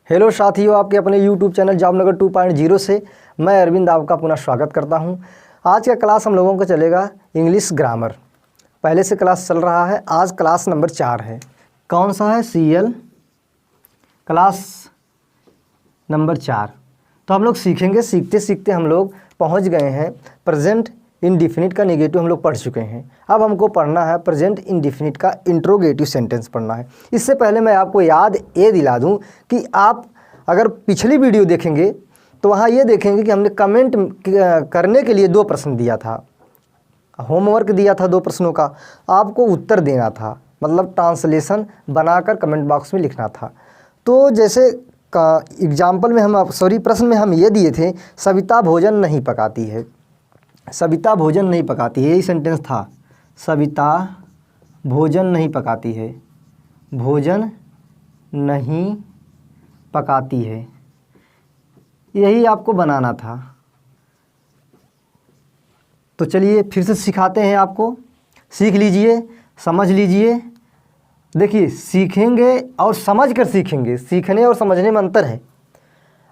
Hello साथियों, आपके अपने YouTube चैनल जॉबनगर 2.0 से मैं अरविंद आपका पुनः स्वागत करता हूं। आज का क्लास हम लोगों का चलेगा इंग्लिश ग्रामर। पहले से क्लास चल रहा है, आज क्लास नंबर 4 है। कौन सा है? CL class number 4। तो हम लोग सीखेंगे, सीखते सीखते हम लोग पहुँच गए हैं प्रेजेंट इंडिफिनिट का नेगेटिव हम लोग पढ़ चुके हैं। अब हमको पढ़ना है प्रेजेंट इंडिफिनिट का इंट्रोगेटिव सेंटेंस पढ़ना है। इससे पहले मैं आपको याद ये दिला दूं कि आप अगर पिछली वीडियो देखेंगे तो वहाँ ये देखेंगे कि हमने कमेंट करने के लिए 2 प्रश्न दिया था, होमवर्क दिया था 2 प्रश्नों का, आपको उत्तर देना था, मतलब ट्रांसलेशन बनाकर कमेंट बॉक्स में लिखना था। तो जैसे एग्जाम्पल में प्रश्न में हम ये दिए थे, सविता भोजन नहीं पकाती है। सविता भोजन नहीं पकाती है, यही सेंटेंस था। सविता भोजन नहीं पकाती है, भोजन नहीं पकाती है, यही आपको बनाना था। तो चलिए फिर से सिखाते हैं आपको, सीख लीजिए, समझ लीजिए। देखिए, सीखेंगे और समझ कर सीखेंगे, सीखने और समझने में अंतर है।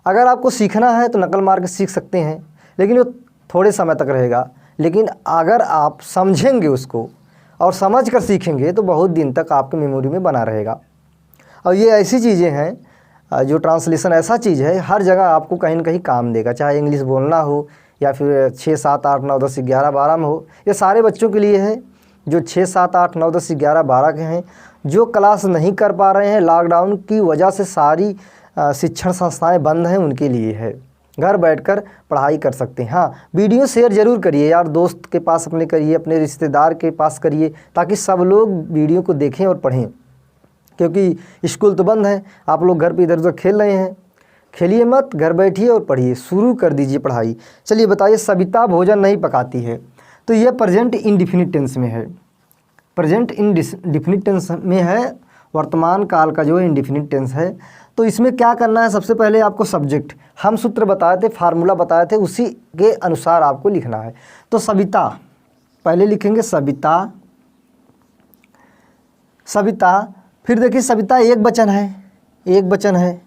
अगर आपको सीखना है तो नकल मार के सीख सकते हैं, लेकिन वो थोड़े समय तक रहेगा। लेकिन अगर आप समझेंगे उसको और समझ कर सीखेंगे तो बहुत दिन तक आपके मेमोरी में बना रहेगा। और ये ऐसी चीज़ें हैं, जो ट्रांसलेशन ऐसा चीज़ है, हर जगह आपको कहीं ना कहीं काम देगा, चाहे इंग्लिश बोलना हो या फिर 6, 7, 8, 9, 10, 11, 12 में हो। ये सारे बच्चों के लिए है जो 6, 7, 8, 9, 10, 11, 12 के हैं, जो क्लास नहीं कर पा रहे हैं। लॉकडाउन की वजह से सारी शिक्षण संस्थाएं बंद हैं, उनके लिए है। घर बैठकर पढ़ाई कर सकते हैं। हाँ, वीडियो शेयर ज़रूर करिए यार, दोस्त के पास अपने करिए, अपने रिश्तेदार के पास करिए, ताकि सब लोग वीडियो को देखें और पढ़ें। क्योंकि स्कूल तो बंद है, आप लोग घर पे इधर उधर खेल रहे हैं। खेलिए मत, घर बैठिए और पढ़िए, शुरू कर दीजिए पढ़ाई। चलिए बताइए, सविता भोजन नहीं पकाती है, तो यह प्रेजेंट इंडिफिनिट टेंस में है। प्रेजेंट इंडिफिनिट टेंस में है, वर्तमान काल का जो इंडिफिनिट टेंस है। तो इसमें क्या करना है? सबसे पहले आपको सब्जेक्ट, हम सूत्र बताए थे, फार्मूला बताए थे, उसी के अनुसार आपको लिखना है। तो सविता पहले लिखेंगे, सविता, सविता। फिर देखिए, सविता एक वचन है, एक वचन है,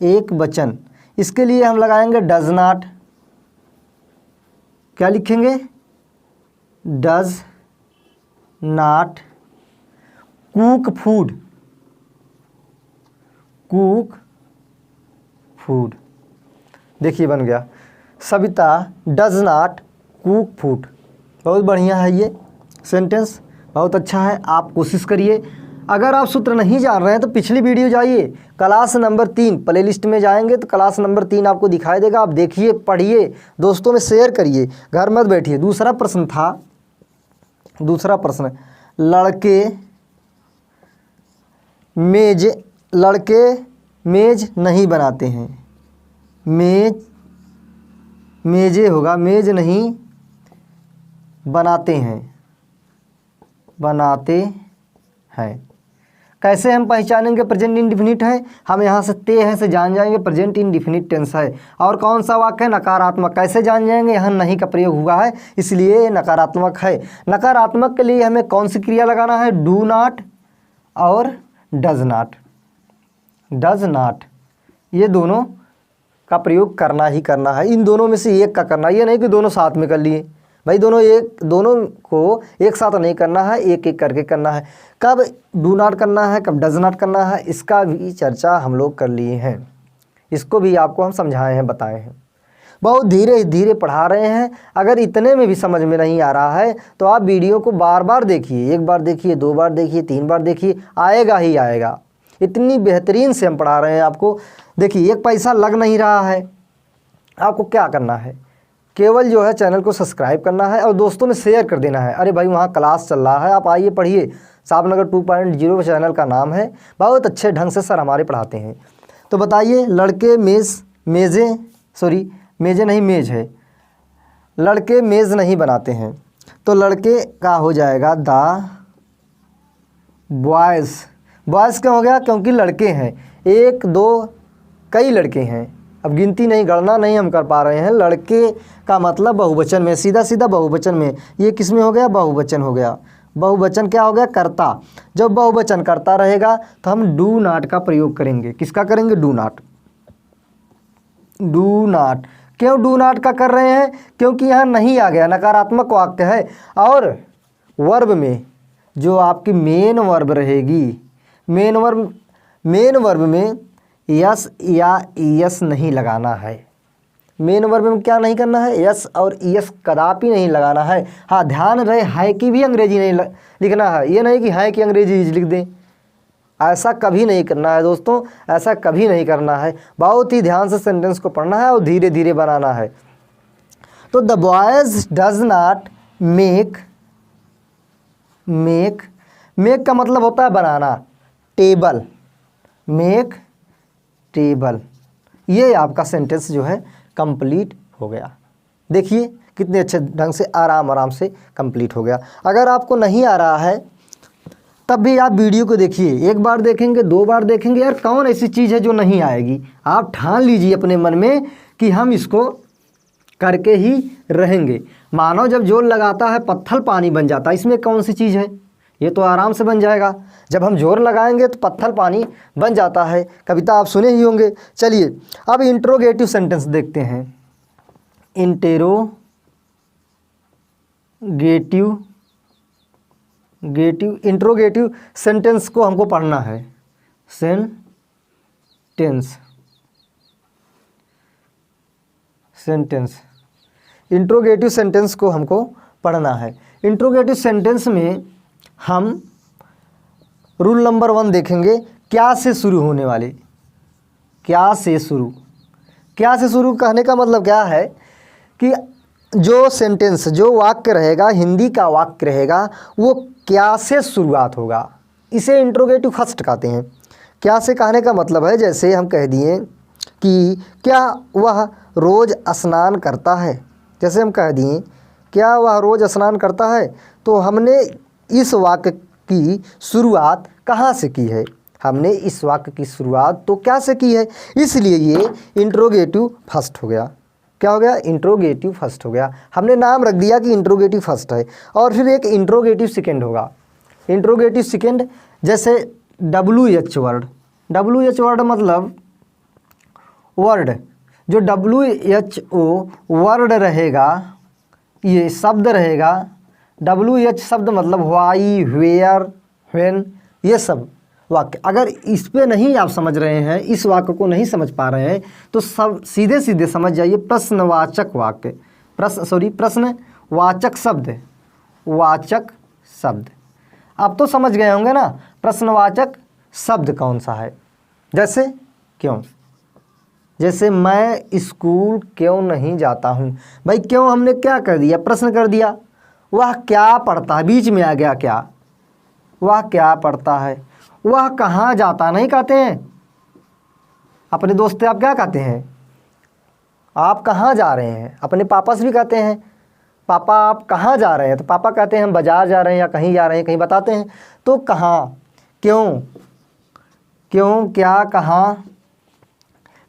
एक वचन। इसके लिए हम लगाएंगे डज नॉट। क्या लिखेंगे? Does not cook food, cook food. देखिए बन गया, Savita does not cook food. बहुत बढ़िया है ये सेंटेंस, बहुत अच्छा है। आप कोशिश करिए। अगर आप सूत्र नहीं जान रहे हैं तो पिछली वीडियो जाइए, क्लास नंबर 3 प्ले लिस्ट में जाएंगे तो क्लास नंबर 3 आपको दिखाई देगा। आप देखिए, पढ़िए, दोस्तों में शेयर करिए, घर मत बैठिए। दूसरा प्रश्न था, दूसरा प्रश्न, लड़के मेज नहीं बनाते हैं। मेजे होगा, मेज नहीं बनाते हैं, बनाते हैं। कैसे हम पहचानेंगे प्रेजेंट इंडिफिनिट है? हम यहाँ से ते हैं से जान जाएंगे प्रेजेंट इंडिफिनिट टेंस है। और कौन सा वाक्य है? नकारात्मक। कैसे जान जाएंगे? यहाँ नहीं का प्रयोग हुआ है, इसलिए ये नकारात्मक है। नकारात्मक के लिए हमें कौन सी क्रिया लगाना है? डू नॉट और डज नॉट। डज नॉट, ये दोनों का प्रयोग करना ही करना है। इन दोनों में से एक का करना है, ये नहीं कि दोनों साथ में कर लिए भाई। दोनों को एक साथ नहीं करना है, एक एक करके करना है। कब डू नॉट करना है, कब डज नॉट करना है, इसका भी चर्चा हम लोग कर लिए हैं। इसको भी आपको हम समझाए हैं, बताए हैं। बहुत धीरे धीरे पढ़ा रहे हैं। अगर इतने में भी समझ में नहीं आ रहा है तो आप वीडियो को बार बार देखिए, 1 बार देखिए, 2 बार देखिए, 3 बार देखिए, आएगा ही आएगा। इतनी बेहतरीन से हम पढ़ा रहे हैं आपको। देखिए, 1 पैसा लग नहीं रहा है। आपको क्या करना है? केवल जो है चैनल को सब्सक्राइब करना है और दोस्तों में शेयर कर देना है। अरे भाई, वहाँ क्लास चल रहा है, आप आइए पढ़िए। जॉबनगर 2.0 चैनल का नाम है, बहुत अच्छे ढंग से सर हमारे पढ़ाते हैं। तो बताइए, लड़के मेज़ नहीं बनाते हैं, तो लड़के का हो जाएगा द बॉयज़। बॉयज़ क्या हो गया? क्योंकि लड़के हैं, 1, 2, कई लड़के हैं। अब गिनती नहीं, गणना नहीं हम कर पा रहे हैं। लड़के का मतलब बहुवचन में, सीधा सीधा बहुवचन में। ये किस में हो गया? बहुवचन हो गया। बहुवचन क्या हो गया? कर्ता। जब बहुवचन कर्ता रहेगा तो हम डू नॉट का प्रयोग करेंगे। किसका करेंगे? Do not. Do not. क्यों डू नॉट का कर रहे हैं? क्योंकि यहाँ नहीं आ गया, नकारात्मक वाक्य है। और वर्ब में जो आपकी मेन वर्ब रहेगी, मेन वर्ब में यस या यस नहीं लगाना है। मेन वर्ब में क्या नहीं करना है? यस और यस कदापि नहीं लगाना है। हाँ, ध्यान रहे है की भी अंग्रेजी नहीं लिखना है। ये नहीं कि है की अंग्रेजी लिख दें, ऐसा कभी नहीं करना है दोस्तों, ऐसा कभी नहीं करना है। बहुत ही ध्यान से सेंटेंस को पढ़ना है और धीरे धीरे बनाना है। तो the boys does not make का मतलब होता है बनाना, टेबल, मेक टेबल। ये आपका सेंटेंस जो है कंप्लीट हो गया। देखिए कितने अच्छे ढंग से आराम से कंप्लीट हो गया। अगर आपको नहीं आ रहा है तब भी आप वीडियो को देखिए, एक बार देखेंगे, 2 बार देखेंगे, यार कौन ऐसी चीज़ है जो नहीं आएगी। आप ठान लीजिए अपने मन में कि हम इसको करके ही रहेंगे। मानो जब जोर लगाता है पत्थर पानी बन जाता है, इसमें कौन सी चीज़ है? ये तो आराम से बन जाएगा। जब हम जोर लगाएंगे तो पत्थर पानी बन जाता है। कविता आप सुने ही होंगे। चलिए अब इंट्रोगेटिव सेंटेंस देखते हैं। इंट्रोगेटिव सेंटेंस को हमको पढ़ना है। इंट्रोगेटिव सेंटेंस को हमको पढ़ना है। इंट्रोगेटिव सेंटेंस में हम रूल नंबर 1 देखेंगे, क्या से शुरू होने वाले। क्या से शुरू कहने का मतलब क्या है कि जो सेंटेंस, जो वाक्य रहेगा, हिंदी का वाक्य रहेगा, वो क्या से शुरुआत होगा। इसे इंट्रोगेटिव फर्स्ट कहते हैं। क्या से कहने का मतलब है, जैसे हम कह दिए कि क्या वह रोज़ स्नान करता है। जैसे हम कह दिए क्या वह रोज़ स्नान करता है, तो हमने इस वाक्य की शुरुआत कहाँ से की है? हमने इस वाक्य की शुरुआत तो क्या से की है, इसलिए ये इंट्रोगेटिव फर्स्ट हो गया। क्या हो गया? इंट्रोगेटिव फर्स्ट हो गया। हमने नाम रख दिया कि इंट्रोगेटिव फर्स्ट है। और फिर एक इंट्रोगेटिव सेकंड होगा। इंट्रोगेटिव सेकंड जैसे WH वर्ड मतलब वर्ड, जो WHO वर्ड रहेगा, ये शब्द रहेगा। WH शब्द मतलब व्हाई, वेयर, व्हेन, ये सब वाक्य। अगर इस पे नहीं आप समझ रहे हैं, इस वाक्य को नहीं समझ पा रहे हैं, तो सब सीधे समझ जाइए प्रश्नवाचक वाक्य, प्रश्नवाचक शब्द। आप तो समझ गए होंगे ना प्रश्नवाचक शब्द कौन सा है। जैसे क्यों, जैसे मैं स्कूल क्यों नहीं जाता हूँ। भाई क्यों हमने क्या कर दिया? प्रश्न कर दिया। वह क्या पढ़ता है, बीच में आ गया क्या, वह क्या पढ़ता है। वह कहाँ जाता नहीं कहते हैं। अपने दोस्त आप क्या कहते हैं? आप कहाँ जा रहे हैं। अपने पापा से भी कहते हैं पापा आप कहाँ जा रहे हैं, तो पापा कहते हैं हम बाज़ार जा रहे हैं या कहीं जा रहे हैं, कहीं बताते हैं। तो कहाँ, क्यों, क्या, कहाँ,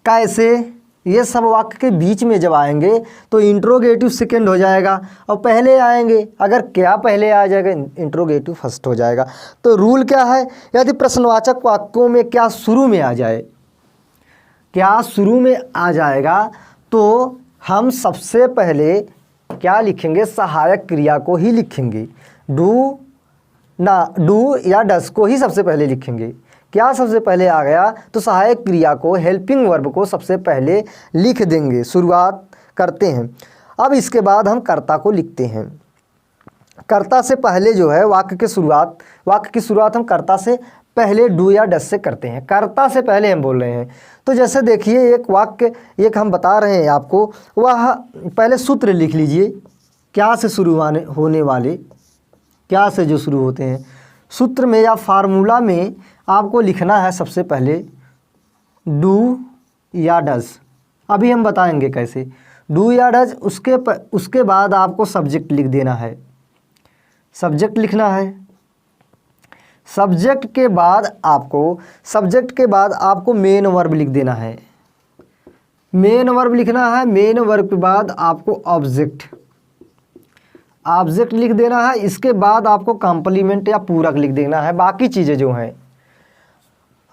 कैसे, ये सब वाक्य के बीच में जब आएंगे तो इंट्रोगेटिव सेकंड हो जाएगा। और पहले आएंगे, अगर क्या पहले आ जाएगा, इंट्रोगेटिव फर्स्ट हो जाएगा। तो रूल क्या है, यदि प्रश्नवाचक वाक्यों में क्या शुरू में आ जाए, क्या शुरू में आ जाएगा, तो हम सबसे पहले क्या लिखेंगे? सहायक क्रिया को ही लिखेंगे। डू या डस को ही सबसे पहले लिखेंगे। क्या सबसे पहले आ गया तो सहायक क्रिया को, हेल्पिंग वर्ब को सबसे पहले लिख देंगे, शुरुआत करते हैं। अब इसके बाद हम कर्ता को लिखते हैं। कर्ता से पहले जो है वाक्य की शुरुआत हम कर्ता से पहले डू या डस से करते हैं। कर्ता से पहले हम बोल रहे हैं। तो जैसे देखिए एक वाक्य एक हम बता रहे हैं आपको, वह पहले सूत्र लिख लीजिए। क्या से शुरू होने वाले, क्या से जो शुरू होते हैं, सूत्र में या फार्मूला में आपको लिखना है सबसे पहले डू या डज। अभी हम बताएंगे कैसे। डू या डज, उसके बाद आपको सब्जेक्ट लिख देना है, सब्जेक्ट लिखना है। सब्जेक्ट के बाद आपको मेन वर्ब लिख देना है, मेन वर्ब लिखना है। मेन वर्ब के बाद आपको ऑब्जेक्ट लिख देना है। इसके बाद आपको कॉम्प्लीमेंट या पूरक लिख देना है। बाकी चीज़ें जो हैं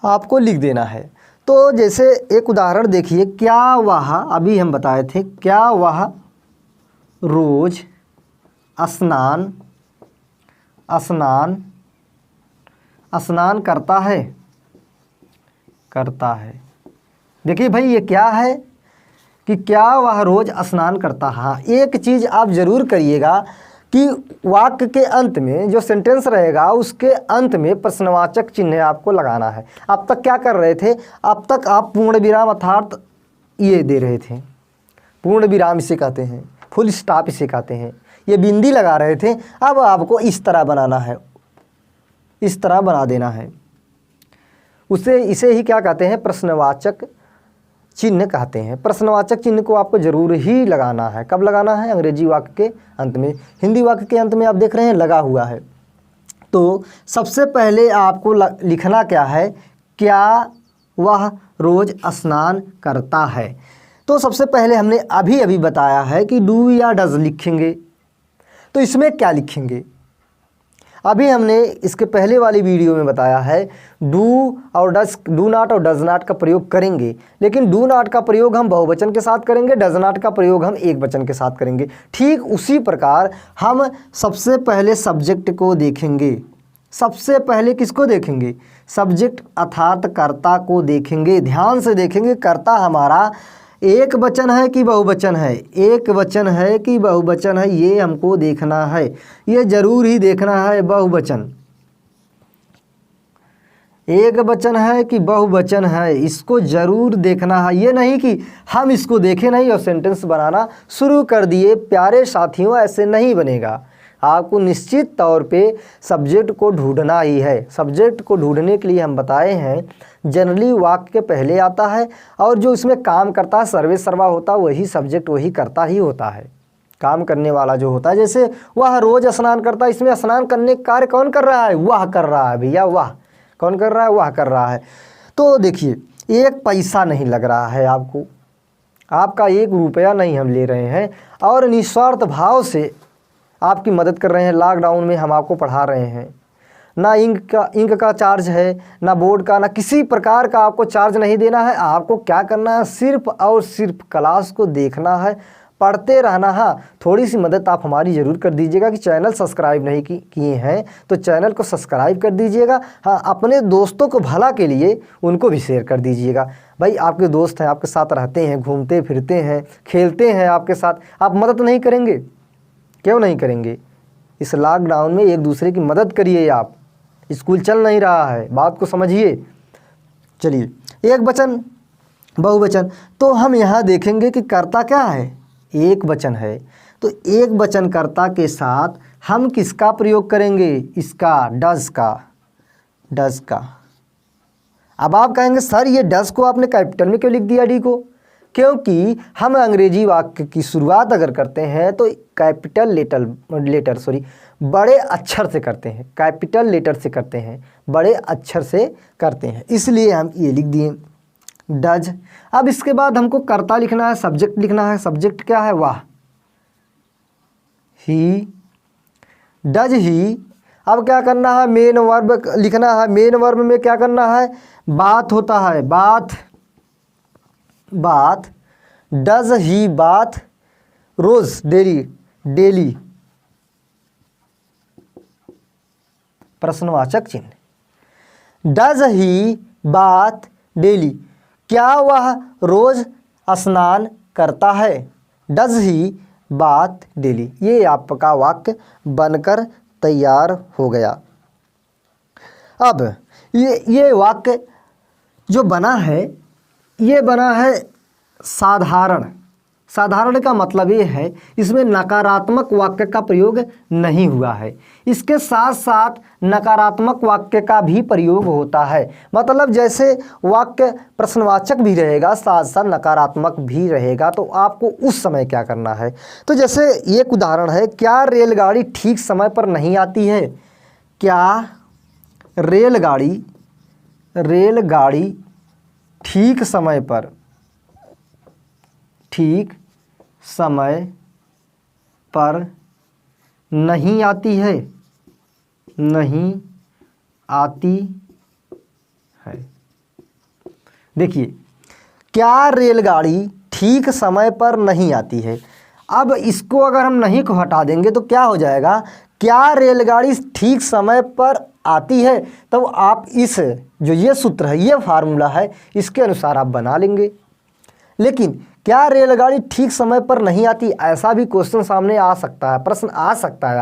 आपको लिख देना है। तो जैसे एक उदाहरण देखिए, क्या वह, अभी हम बताए थे, क्या वह रोज स्नान स्नान स्नान करता है, करता है। देखिए भाई ये क्या है कि क्या वह रोज स्नान करता है। हाँ, एक चीज़ आप ज़रूर करिएगा कि वाक्य के अंत में जो सेंटेंस रहेगा उसके अंत में प्रश्नवाचक चिन्ह आपको लगाना है। अब तक क्या कर रहे थे, अब तक आप पूर्ण विराम अर्थात ये दे रहे थे, पूर्ण विराम इसे कहते हैं, फुल स्टॉप इसे कहते हैं, ये बिंदी लगा रहे थे। अब आपको इस तरह बनाना है, इस तरह बना देना है, इसे ही क्या कहते हैं, प्रश्नवाचक चिन्ह कहते हैं। प्रश्नवाचक चिन्ह को आपको जरूर ही लगाना है। कब लगाना है, अंग्रेजी वाक्य के अंत में। हिंदी वाक्य के अंत में आप देख रहे हैं लगा हुआ है। तो सबसे पहले आपको लिखना क्या है, क्या वह रोज स्नान करता है। तो सबसे पहले हमने अभी अभी बताया है कि डू या डज लिखेंगे। तो इसमें क्या लिखेंगे, अभी हमने इसके पहले वाली वीडियो में बताया है डू और डज, डू नॉट और डज नॉट का प्रयोग करेंगे, लेकिन डू नॉट का प्रयोग हम बहुवचन के साथ करेंगे, डज नॉट का प्रयोग हम एक वचन के साथ करेंगे। ठीक उसी प्रकार हम सबसे पहले सब्जेक्ट को देखेंगे। सबसे पहले किसको देखेंगे, सब्जेक्ट अर्थात कर्ता को देखेंगे। ध्यान से देखेंगे कर्ता हमारा एक वचन है कि बहुवचन है, एक वचन है कि बहुवचन है, ये हमको देखना है, ये जरूर ही देखना है। बहुवचन, एक वचन है कि बहुवचन है, इसको जरूर देखना है। ये नहीं कि हम इसको देखें नहीं और सेंटेंस बनाना शुरू कर दिए। प्यारे साथियों, ऐसे नहीं बनेगा। आपको निश्चित तौर पे सब्जेक्ट को ढूंढना ही है। सब्जेक्ट को ढूंढने के लिए हम बताए हैं जनरली वाक्य के पहले आता है, और जो इसमें काम करता है, सर्वे सर्वा होता है, वही सब्जेक्ट वही करता ही होता है। काम करने वाला जो होता है, जैसे वह रोज स्नान करता है, इसमें स्नान करने का कार्य कौन कर रहा है, वह कर रहा है भैया, वह कौन कर रहा है, वह कर रहा है। तो देखिए एक पैसा नहीं लग रहा है आपको, आपका 1 रुपया नहीं हम ले रहे हैं, और निस्वार्थ भाव से आपकी मदद कर रहे हैं। लॉकडाउन में हम आपको पढ़ा रहे हैं, ना इंक का चार्ज है, ना बोर्ड का, ना किसी प्रकार का आपको चार्ज नहीं देना है। आपको क्या करना है, सिर्फ और सिर्फ क्लास को देखना है, पढ़ते रहना। हाँ, थोड़ी सी मदद आप हमारी ज़रूर कर दीजिएगा कि चैनल सब्सक्राइब नहीं किए हैं तो चैनल को सब्सक्राइब कर दीजिएगा। हाँ, अपने दोस्तों को भला के लिए उनको भी शेयर कर दीजिएगा। भाई आपके दोस्त हैं, आपके साथ रहते हैं, घूमते फिरते हैं, खेलते हैं आपके साथ, आप मदद नहीं करेंगे, क्यों नहीं करेंगे। इस लॉकडाउन में एक दूसरे की मदद करिए। आप स्कूल चल नहीं रहा है, बात को समझिए। चलिए, एक वचन बहुवचन, तो हम यहाँ देखेंगे कि कर्ता क्या है, एक वचन है। तो एक वचन कर्ता के साथ हम किसका प्रयोग करेंगे, इसका, डज का, डज का। अब आप कहेंगे सर ये डज को आपने कैपिटल में क्यों लिख दिया, डी को, क्योंकि हम अंग्रेजी वाक्य की शुरुआत अगर करते हैं तो कैपिटल लेटर बड़े अक्षर से करते हैं, कैपिटल लेटर से करते हैं, बड़े अक्षर से करते हैं, इसलिए हम ये लिख दिए डज। अब इसके बाद हमको कर्ता लिखना है, सब्जेक्ट लिखना है। सब्जेक्ट क्या है, वाह, ही, डज ही। अब क्या करना है, मेन वर्ब लिखना है। मेन वर्ब में क्या करना है, बात होता है, बात, बात, डज ही बात, रोज डेली, डेली, प्रश्नवाचक चिन्ह, डज ही बात डेली, क्या वह रोज स्नान करता है, डज ही बात डेली। ये आपका वाक्य बनकर तैयार हो गया। अब ये वाक्य जो बना है, ये बना है साधारण। साधारण का मतलब ये है इसमें नकारात्मक वाक्य का प्रयोग नहीं हुआ है। इसके साथ साथ नकारात्मक वाक्य का भी प्रयोग होता है। मतलब जैसे वाक्य प्रश्नवाचक भी रहेगा, साथ साथ नकारात्मक भी रहेगा। तो आपको उस समय क्या करना है, तो जैसे एक उदाहरण है, क्या रेलगाड़ी ठीक समय पर नहीं आती है, क्या रेलगाड़ी ठीक समय पर नहीं आती है, नहीं आती है। देखिए, क्या रेलगाड़ी ठीक समय पर नहीं आती है। अब इसको अगर हम नहीं को हटा देंगे तो क्या हो जाएगा, क्या रेलगाड़ी ठीक समय पर आती है, तो आप इस जो ये सूत्र है, ये फार्मूला है, इसके अनुसार आप बना लेंगे। लेकिन क्या रेलगाड़ी ठीक समय पर नहीं आती, ऐसा भी क्वेश्चन सामने आ सकता है, प्रश्न आ सकता है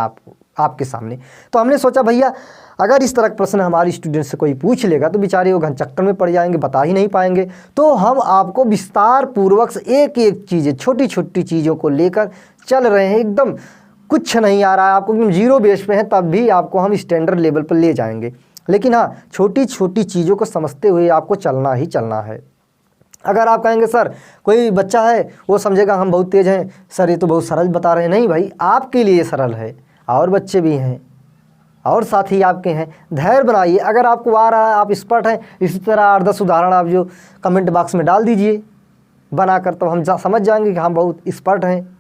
आपके सामने। तो हमने सोचा भैया अगर इस तरह का प्रश्न हमारे स्टूडेंट से कोई पूछ लेगा तो बेचारे वो घनचक्कर में पड़ जाएंगे, बता ही नहीं पाएंगे। तो हम आपको विस्तार पूर्वक एक एक चीज़ें, छोटी छोटी चीज़ों को लेकर चल रहे हैं। एकदम कुछ नहीं आ रहा है आपको, एकदम जीरो बेस पे है, तब भी आपको हम स्टैंडर्ड लेवल पर ले जाएंगे। लेकिन हाँ, छोटी छोटी चीज़ों को समझते हुए आपको चलना ही चलना है। अगर आप कहेंगे सर कोई बच्चा है वो समझेगा हम बहुत तेज़ हैं, सर ये तो बहुत सरल बता रहे हैं, नहीं भाई, आपके लिए सरल है, और बच्चे भी हैं और साथी आपके हैं। धैर्य बनाइए, अगर आपको आ रहा है, आप एक्सपर्ट हैं, इसी तरह 8-10 उदाहरण आप जो कमेंट बॉक्स में डाल दीजिए बनाकर, तो हम समझ जाएंगे कि हम बहुत एक्सपर्ट हैं।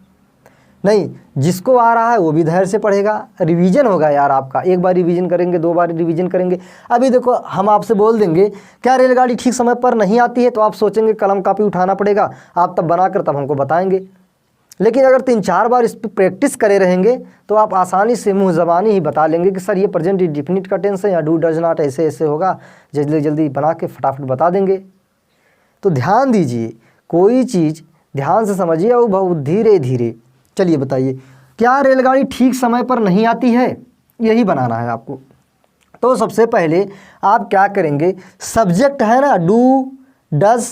नहीं, जिसको आ रहा है वो भी धैर्य से पढ़ेगा, रिवीजन होगा यार आपका, एक बार रिवीजन करेंगे, 2 बार रिवीजन करेंगे। अभी देखो हम आपसे बोल देंगे क्या रेलगाड़ी ठीक समय पर नहीं आती है, तो आप सोचेंगे कलम कापी उठाना पड़ेगा, आप तब बनाकर तब हमको बताएंगे। लेकिन अगर 3-4 बार इस पर प्रैक्टिस करे रहेंगे तो आप आसानी से मुँह ज़बानी ही बता लेंगे कि सर ये प्रेजेंट डिफिनिट का टेंस है या डू डज नॉट, ऐसे ऐसे होगा, जल्दी जल्दी बना के फटाफट बता देंगे। तो ध्यान दीजिए, कोई चीज़ ध्यान से समझिए और बहुत धीरे धीरे। चलिए बताइए, क्या रेलगाड़ी ठीक समय पर नहीं आती है, यही बनाना है आपको। तो सबसे पहले आप क्या करेंगे, सब्जेक्ट है ना, डू डज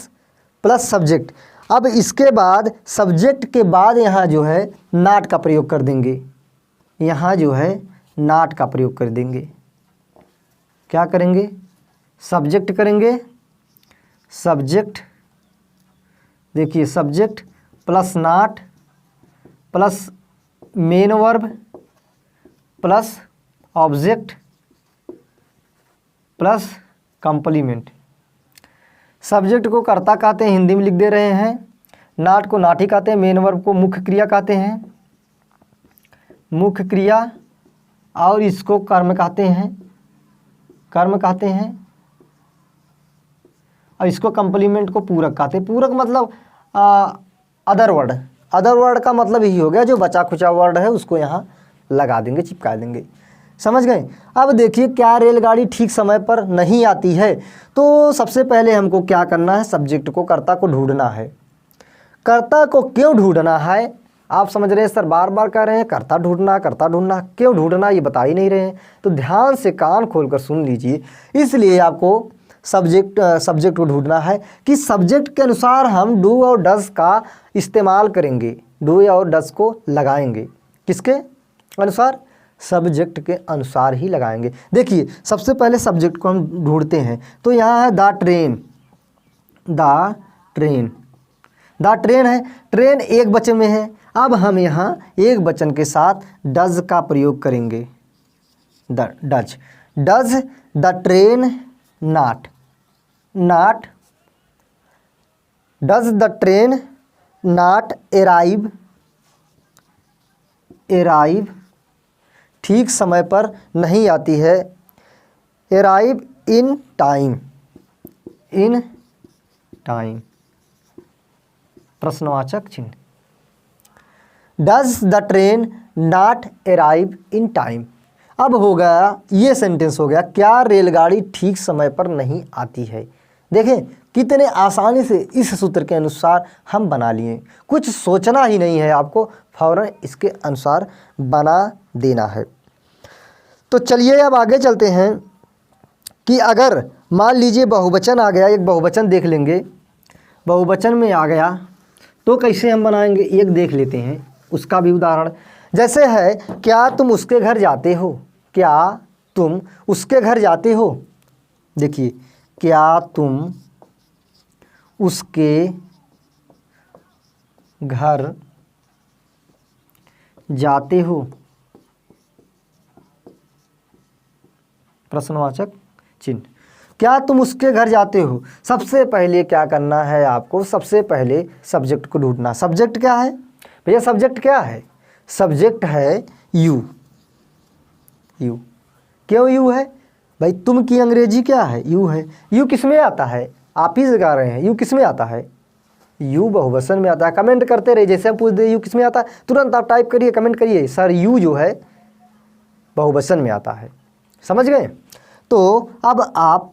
प्लस सब्जेक्ट। अब इसके बाद सब्जेक्ट के बाद यहाँ जो है नॉट का प्रयोग कर देंगे, यहाँ जो है नॉट का प्रयोग कर देंगे। क्या करेंगे, सब्जेक्ट करेंगे, सब्जेक्ट, देखिए subject plus not plus main verb plus object plus complement. Subject को कर्ता कहते हैं, हिंदी में लिख दे रहे हैं। नॉट को नाठी कहते हैं, मेन वर्ब को मुख्य क्रिया कहते हैं, मुख्य क्रिया, और इसको कर्म कहते हैं, कर्म कहते हैं, और इसको कंप्लीमेंट को पूरक कहते हैं। पूरक मतलब अदर वर्ड, अदर वर्ड का मतलब यही हो गया जो बचा खुचा वर्ड है उसको यहाँ लगा देंगे, चिपका देंगे। समझ गए। अब देखिए, क्या रेलगाड़ी ठीक समय पर नहीं आती है, तो सबसे पहले हमको क्या करना है, सब्जेक्ट को, कर्ता को ढूंढना है। कर्ता को क्यों ढूंढना है, आप समझ रहे हैं सर बार बार कह रहे हैं कर्ता ढूंढना, कर्ता ढूंढना, क्यों ढूंढना ये बता ही नहीं रहे हैं। तो ध्यान से कान खोलकर सुन लीजिए। इसलिए आपको सब्जेक्ट को ढूंढना है कि सब्जेक्ट के अनुसार हम डू और डज का इस्तेमाल करेंगे, डू और डज को लगाएंगे। किसके अनुसार, सब्जेक्ट के अनुसार ही लगाएंगे। देखिए सबसे पहले सब्जेक्ट को हम ढूंढते हैं, तो यहाँ है the train, the train, the train है, ट्रेन एक वचन में है। अब हम यहाँ एक वचन के साथ डज का प्रयोग करेंगे, does, does the train not, not, does the train not arrive, arrive ठीक समय पर नहीं आती है, arrive in time, in time, प्रश्नवाचक चिन्ह। Does the train not arrive in time. अब हो गया, ये सेंटेंस हो गया, क्या रेलगाड़ी ठीक समय पर नहीं आती है। देखें कितने आसानी से इस सूत्र के अनुसार हम बना लिए, कुछ सोचना ही नहीं है आपको, फौरन इसके अनुसार बना देना है। तो चलिए अब आगे चलते हैं कि अगर मान लीजिए बहुवचन आ गया, एक बहुवचन देख लेंगे, बहुवचन में आ गया तो कैसे हम बनाएंगे, एक देख लेते हैं उसका भी उदाहरण। जैसे है, क्या तुम उसके घर जाते हो, क्या तुम उसके घर जाते हो। देखिए, क्या तुम उसके घर जाते हो, प्रश्नवाचक चिन्ह। क्या तुम उसके घर जाते हो। सबसे पहले क्या करना है आपको, सबसे पहले सब्जेक्ट को ढूंढना। सब्जेक्ट क्या है भैया, सब्जेक्ट क्या है, सब्जेक्ट है यू, क्यों यू है भाई, तुम की अंग्रेजी क्या है, यू है। यू किस में आता है, आप ही लगा रहे हैं। यू किस में आता है? यू बहुवचन में आता है। कमेंट करते रहिए, जैसे हम पूछ दे यू किस में आता है तुरंत आप टाइप करिए, कमेंट करिए सर यू जो है बहुवचन में आता है। समझ गए? तो अब आप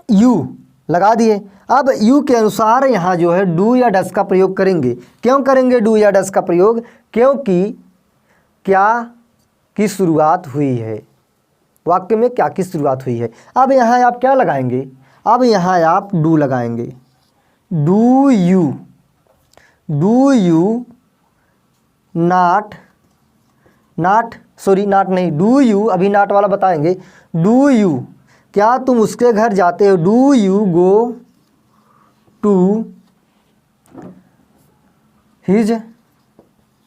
यू लगा दिए। अब यू के अनुसार यहाँ जो है डू या डस का प्रयोग करेंगे। क्यों करेंगे डू या डस का प्रयोग? क्योंकि क्या की शुरुआत हुई है, वाक्य में क्या की शुरुआत हुई है। अब यहाँ आप क्या लगाएंगे? अब यहाँ आप डू लगाएंगे। डू यू नॉट नहीं, डू यू, अभी नॉट वाला बताएंगे। डू यू, क्या तुम उसके घर जाते हो? Do you go to his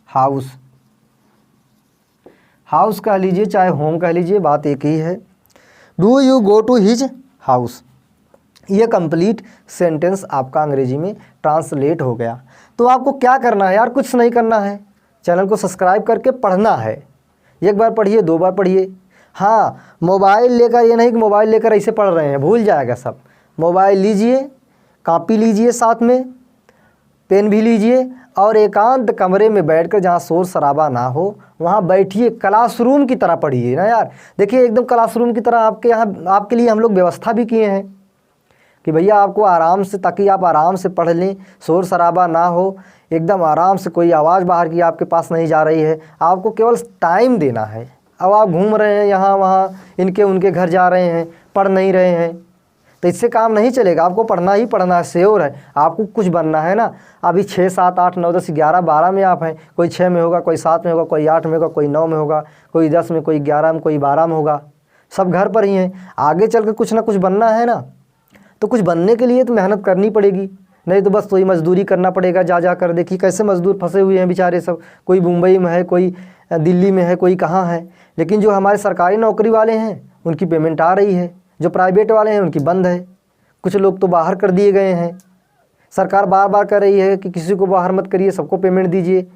house. House कह लीजिए चाहे होम कह लीजिए, बात एक ही है। Do you go to his house, ये कंप्लीट सेंटेंस आपका अंग्रेजी में ट्रांसलेट हो गया। तो आपको क्या करना है यार? कुछ नहीं करना है, चैनल को सब्सक्राइब करके पढ़ना है। एक बार पढ़िए, 2 बार पढ़िए। हाँ, मोबाइल लेकर, ये नहीं कि मोबाइल लेकर ऐसे पढ़ रहे हैं, भूल जाएगा सब। मोबाइल लीजिए, कॉपी लीजिए, साथ में पेन भी लीजिए और एकांत कमरे में बैठकर जहाँ शोर शराबा ना हो वहाँ बैठिए। क्लासरूम की तरह पढ़िए ना यार। देखिए एकदम क्लासरूम की तरह आपके यहाँ, आपके लिए हम लोग व्यवस्था भी किए हैं कि भैया आपको आराम से, ताकि आप आराम से पढ़ लें, शोर शराबा ना हो, एकदम आराम से, कोई आवाज़ बाहर की आपके पास नहीं जा रही है। आपको केवल टाइम देना है। अब आप घूम रहे हैं यहाँ वहाँ, इनके उनके घर जा रहे हैं, पढ़ नहीं रहे हैं, तो इससे काम नहीं चलेगा। आपको पढ़ना ही पढ़ना है, श्योर है। आपको कुछ बनना है ना। अभी 6, 7, 8, 9, 10, 11, 12 में आप हैं। कोई 6 में होगा, कोई 7 में होगा, कोई 8 में होगा, कोई 9 में होगा, कोई 10 में, कोई 11 में, कोई 12 में होगा। सब घर पर ही हैं। आगे चल कर कुछ ना कुछ बनना है ना। तो कुछ बनने के लिए तो मेहनत करनी पड़ेगी, नहीं तो बस वही मजदूरी करना पड़ेगा जा कर। देखिए कैसे मजदूर फंसे हुए हैं बेचारे सब, कोई मुंबई में है, कोई दिल्ली में है, कोई कहाँ है। लेकिन जो हमारे सरकारी नौकरी वाले हैं उनकी पेमेंट आ रही है, जो प्राइवेट वाले हैं उनकी बंद है। कुछ लोग तो बाहर कर दिए गए हैं। सरकार बार बार कह रही है कि किसी को बाहर मत करिए, सबको पेमेंट दीजिए,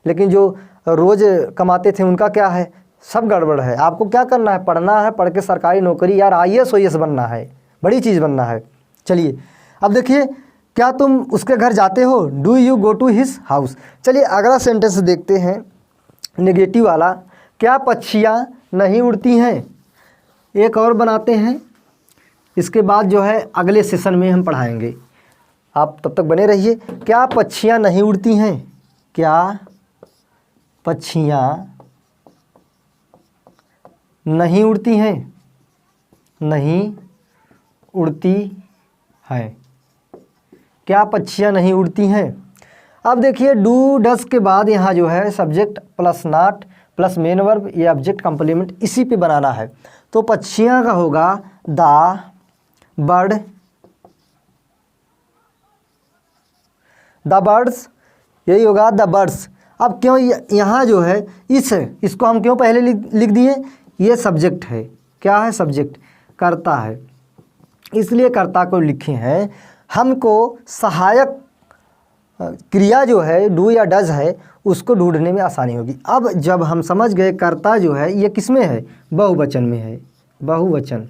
लेकिन जो रोज़ कमाते थे उनका क्या है? सब गड़बड़ है। आपको क्या करना है? पढ़ना है, पढ़ के सरकारी नौकरी, यार IAS OAS बनना है, बड़ी चीज़ बनना है। चलिए अब देखिए, क्या तुम उसके घर जाते हो? Do you go to his house. चलिए अगला सेंटेंस देखते हैं, नेगेटिव वाला। क्या पक्षियाँ नहीं उड़ती हैं? एक और बनाते हैं, इसके बाद जो है अगले सेशन में हम पढ़ाएंगे। आप तब तक बने रहिए। क्या पक्षियाँ नहीं उड़ती हैं? क्या पक्षियाँ नहीं उड़ती हैं? नहीं उड़ती हैं। क्या पक्षियाँ नहीं उड़ती हैं? अब देखिए डू डस के बाद यहाँ जो है subject plus not plus main verb, ये ऑब्जेक्ट कंप्लीमेंट इसी पे बनाना है। तो पक्षियाँ का होगा द बर्ड, द बर्ड्स, यही होगा द बर्ड्स। अब क्यों यहाँ जो है इसको हम क्यों पहले लिख दिए? ये सब्जेक्ट है। क्या है? सब्जेक्ट, कर्ता है, इसलिए कर्ता को लिखे हैं। हमको सहायक क्रिया जो है डू या डज है उसको ढूंढने में आसानी होगी। अब जब हम समझ गए कर्ता जो है ये किस में है? बहुवचन में है। बहुवचन,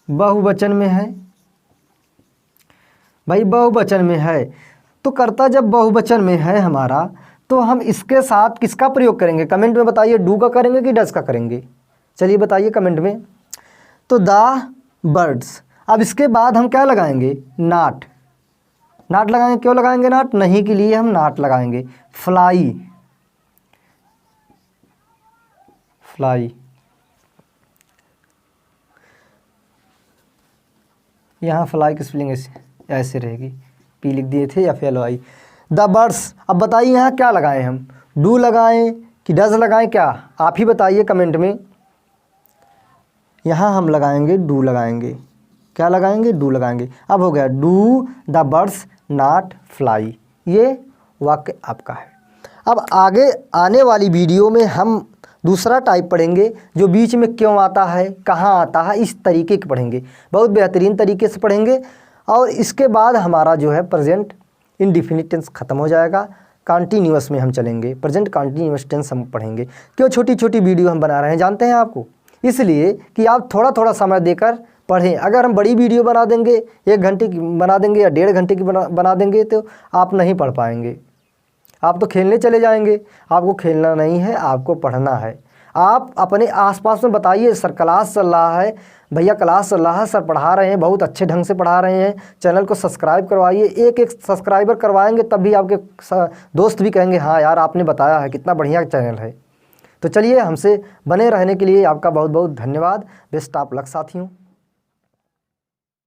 बहुवचन में है भाई, बहुवचन में है। तो कर्ता जब बहुवचन में है हमारा, तो हम इसके साथ किसका प्रयोग करेंगे? कमेंट में बताइए, डू का करेंगे कि डज का करेंगे? चलिए बताइए कमेंट में। तो द बर्ड्स। अब इसके बाद हम क्या लगाएंगे? नॉट, नॉट लगाएंगे। क्यों लगाएंगे नॉट? नहीं के लिए हम नॉट लगाएंगे। फ्लाई, फ्लाई, यहाँ फ्लाई की स्पेलिंग ऐसे रहेगी, पी लिख दिए थे या FLY। The birds. अब बताइए यहाँ क्या लगाएं हम? डू लगाएं कि डज लगाएं? क्या आप ही बताइए कमेंट में। यहाँ हम लगाएंगे डू लगाएंगे। क्या लगाएंगे? डू लगाएंगे। अब हो गया do the birds not fly, ये वाक्य आपका है। अब आगे आने वाली वीडियो में हम दूसरा टाइप पढ़ेंगे जो बीच में क्यों आता है, कहाँ आता है, इस तरीके के पढ़ेंगे। बहुत बेहतरीन तरीके से पढ़ेंगे। और इसके बाद हमारा जो है प्रेजेंट इंडेफिनिट टेंस ख़त्म हो जाएगा। कंटिन्यूअस में हम चलेंगे, प्रेजेंट कंटिन्यूअस टेंस हम पढ़ेंगे। क्यों छोटी छोटी वीडियो हम बना रहे हैं जानते हैं आपको? इसलिए कि आप थोड़ा थोड़ा समय देकर पढ़ें। अगर हम बड़ी वीडियो बना देंगे, 1 घंटे की बना देंगे या 1.5 घंटे की बना देंगे तो आप नहीं पढ़ पाएंगे, आप तो खेलने चले जाएंगे। आपको खेलना नहीं है, आपको पढ़ना है। आप अपने आसपास में बताइए, सर क्लास चल रहा है, भैया क्लास चल रहा है, सर पढ़ा रहे हैं, बहुत अच्छे ढंग से पढ़ा रहे हैं, चैनल को सब्सक्राइब करवाइए। एक एक सब्सक्राइबर करवाएंगे तब भी आपके दोस्त भी कहेंगे हाँ यार आपने बताया है, कितना बढ़िया चैनल है। तो चलिए, हमसे बने रहने के लिए आपका बहुत बहुत धन्यवाद। बेस्ट ऑफ लक साथियों।